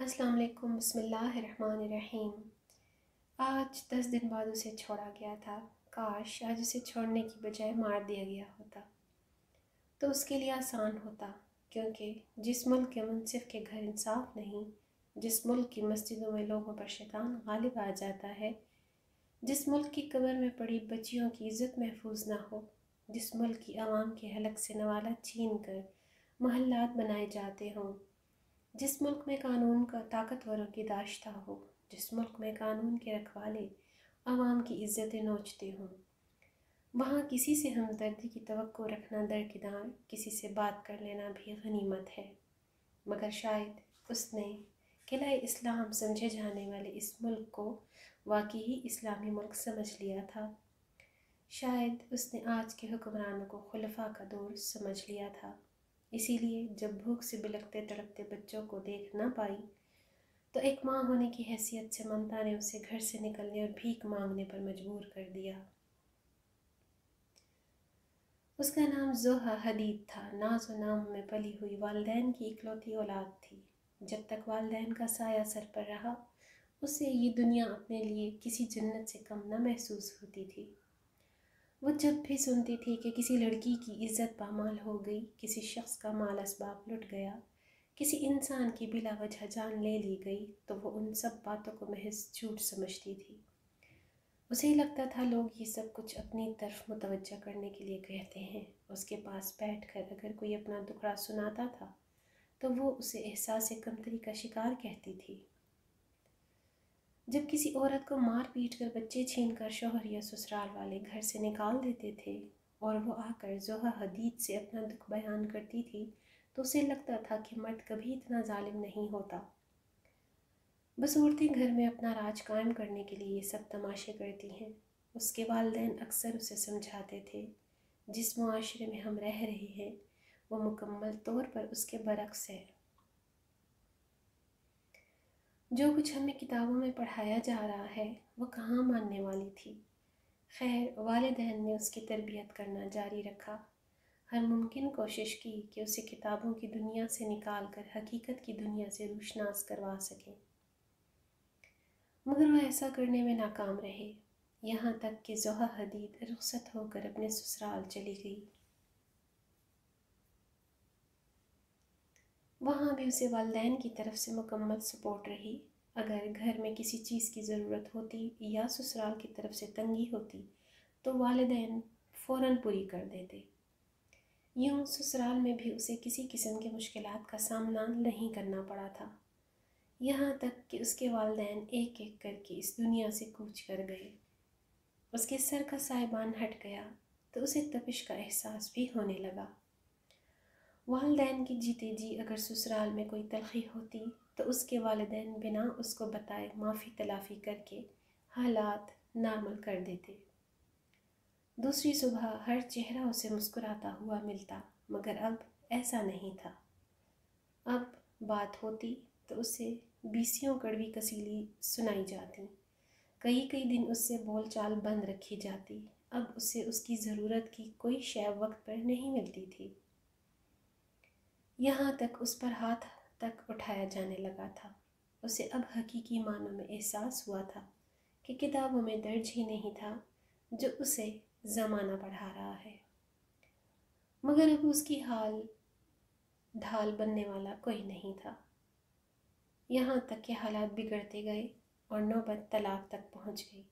अस्सलाम वालेकुम। बिस्मिल्लाहिर्रहमानिर्रहीम। आज 10 दिन बाद उसे छोड़ा गया था। काश आज उसे छोड़ने की बजाय मार दिया गया होता तो उसके लिए आसान होता, क्योंकि जिस मुल्क के मुनसिफ के घर इंसाफ नहीं, जिस मुल्क की मस्जिदों में लोगों पर शैतान गालिब आ जाता है, जिस मुल्क की कब्र में पड़ी बच्चियों की इज़्ज़त महफूज ना हो, जिस मुल्क की आवाम के हलक से नवाला छीन कर महल्लात बनाए जाते हों, जिस मुल्क में कानून का ताकतवरों की दाश्ता हो, जिस मुल्क में कानून के रखवाले आवाम की इज़्ज़तें नोचते हों, वहाँ किसी से हमदर्दी की तवक्को रखना दरकिनार, किसी से बात कर लेना भी गनीमत है। मगर शायद उसने किला इस्लाम समझे जाने वाले इस मुल्क को वाकई ही इस्लामी मुल्क समझ लिया था। शायद उसने आज के हुक्मरानों को खुलफा का दौर समझ लिया था। इसीलिए जब भूख से बिलखते तड़पते बच्चों को देख ना पाई तो एक माँ होने की हैसियत से ममता ने उसे घर से निकलने और भीख मांगने पर मजबूर कर दिया। उसका नाम जोहा हदीद था। नाज व नाम में पली हुई वालिदैन की इकलौती औलाद थी। जब तक वालिदैन का साया सर पर रहा, उसे ये दुनिया अपने लिए किसी जन्नत से कम न महसूस होती थी। वो जब भी सुनती थी कि किसी लड़की की इज़्ज़त पामाल हो गई, किसी शख्स का माल असबाब लुट गया, किसी इंसान की बिला वजह जान ले ली गई, तो वो उन सब बातों को महज झूठ समझती थी। उसे लगता था लोग ये सब कुछ अपनी तरफ मुतवज्जा करने के लिए कहते हैं। उसके पास बैठकर अगर कोई अपना दुखड़ा सुनाता था तो वो उसे एहसास कमतरी का शिकार कहती थी। जब किसी औरत को मार पीट कर बच्चे छीन कर शौहर या ससुराल वाले घर से निकाल देते थे और वो आकर जोहा हदीद से अपना दुख बयान करती थी, तो उसे लगता था कि मर्द कभी इतना जालिम नहीं होता। बस औरतें घर में अपना राज कायम करने के लिए ये सब तमाशे करती हैं। उसके वालिदैन अक्सर उसे समझाते थे, जिस मुआशरे में हम रह रहे हैं वो मुकम्मल तौर पर उसके बरक्स है। जो कुछ हमें किताबों में पढ़ाया जा रहा है वो कहाँ मानने वाली थी। खैर, वालिदैन ने उसकी तरबियत करना जारी रखा। हर मुमकिन कोशिश की कि उसे किताबों की दुनिया से निकाल कर हकीकत की दुनिया से रूशनास करवा सकें, मगर वह ऐसा करने में नाकाम रहे। यहाँ तक कि जोहा हदीद रुखसत होकर अपने ससुराल चली गई। वहाँ भी उसे वालिदैन की तरफ से मुकम्मल सपोर्ट रही। अगर घर में किसी चीज़ की ज़रूरत होती या ससुराल की तरफ से तंगी होती तो वालिदैन फ़ौरन पूरी कर देते। यूँ ससुराल में भी उसे किसी किस्म की मुश्किलात का सामना नहीं करना पड़ा था। यहाँ तक कि उसके वालिदैन एक एक करके इस दुनिया से कूच कर गए। उसके सर का साइबान हट गया तो उसे तपिश का एहसास भी होने लगा। वालिदैन की जीते जी अगर ससुराल में कोई तलखी होती तो उसके वालिदैन बिना उसको बताए माफ़ी तलाफ़ी करके हालात नॉर्मल कर देते। दूसरी सुबह हर चेहरा उसे मुस्कुराता हुआ मिलता, मगर अब ऐसा नहीं था। अब बात होती तो उसे बीसियों कड़वी कसीली सुनाई जाती। कई कई दिन उससे बोलचाल बंद रखी जाती। अब उसे उसकी ज़रूरत की कोई शय वक्त पर नहीं मिलती थी। यहाँ तक उस पर हाथ तक उठाया जाने लगा था। उसे अब हकीकी मानों में एहसास हुआ था कि किताबों में दर्ज ही नहीं था जो उसे ज़माना पढ़ा रहा है, मगर अब उसकी हाल ढाल बनने वाला कोई नहीं था। यहाँ तक कि हालात बिगड़ते गए और नौबत तलाक तक पहुँच गई।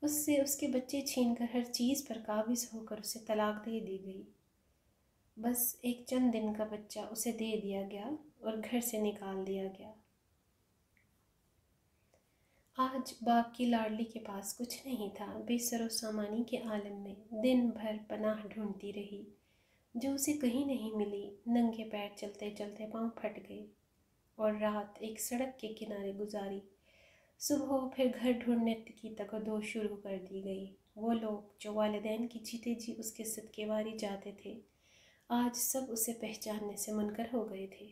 उससे उसके बच्चे छीनकर हर चीज़ पर काबिज़ होकर उसे तलाक दे दी गई। बस एक चंद दिन का बच्चा उसे दे दिया गया और घर से निकाल दिया गया। आज बाप की लाडली के पास कुछ नहीं था। बेसरो सामानी के आलम में दिन भर पनाह ढूंढती रही, जो उसे कहीं नहीं मिली। नंगे पैर चलते चलते पाँव फट गए और रात एक सड़क के किनारे गुजारी। सुबह फिर घर ढूंढने की तकदो शुरू कर दी गई। वो लोग जो वालिदैन की जीते जी उसके सदकेवारी जाते थे, आज सब उसे पहचानने से मुनकर हो गए थे।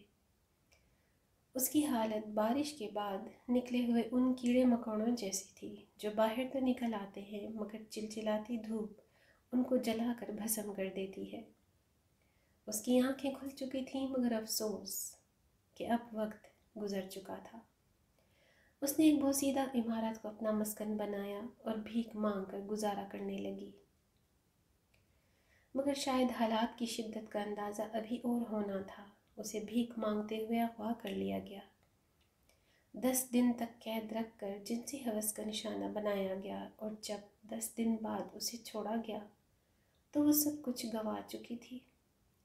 उसकी हालत बारिश के बाद निकले हुए उन कीड़े मकोड़ों जैसी थी जो बाहर तो निकल आते हैं मगर चिलचिलाती धूप उनको जलाकर भस्म कर देती है। उसकी आंखें खुल चुकी थीं, मगर अफसोस कि अब वक्त گزر چکا تھا۔ اس نے ایک بوسیدہ عمارت کو اپنا مسکن بنایا اور بھیک مانگ کر گزارا کرنے لگی، مگر شاید حالات کی شدت کا اندازہ ابھی اور ہونا تھا۔ اسے بھیک مانگتے ہوئے اغوا کر لیا گیا، 10 دن تک قید رکھ کر جنسی ہوس کا نشانہ بنایا گیا، اور جب 10 دن بعد اسے چھوڑا گیا تو وہ سب کچھ گنوا چکی تھی،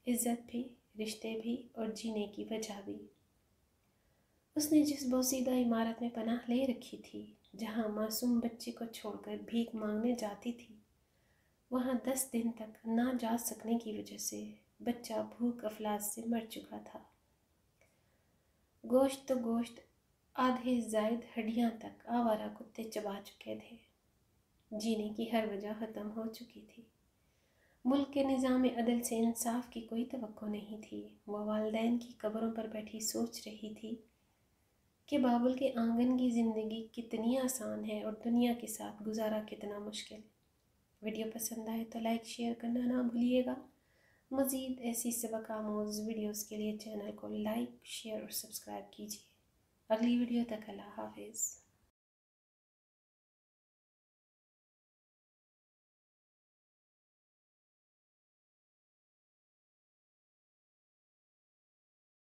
عزت بھی، رشتے بھی، اور جینے کی وجہ بھی۔ اس نے جس بوسیدہ عمارت میں پناہ لے رکھی تھی، جہاں معصوم بچے کو چھوڑ کر بھیک مانگنے جاتی تھی، وہاں 10 دن تک نہ جا سکنے کی وجہ سے بچہ بھوک افلاس سے مر چکا تھا۔ گوشت تو گوشت، آدھے زائد ہڈیاں تک آوارہ کتے چبا چکے تھے۔ جینے کی ہر وجہ ختم ہو چکی تھی۔ ملک کے نظام عدل سے انصاف کی کوئی توقع نہیں تھی۔ وہ والدین کی قبروں پر بیٹھی سوچ رہی تھی کہ بابل کے آنگن کی زندگی کتنی آسان ہے اور دنیا کے ساتھ گزارا کتنا مشکل۔ ویڈیو پسند آئے تو لائک شیئر کرنا نہ بھولیے گا۔ مزید ایسی سبق آموز ویڈیوز کے لیے چینل کو لائک، شیئر اور سبسکرائب کیجیے۔ اگلی ویڈیو تک اللہ حافظ۔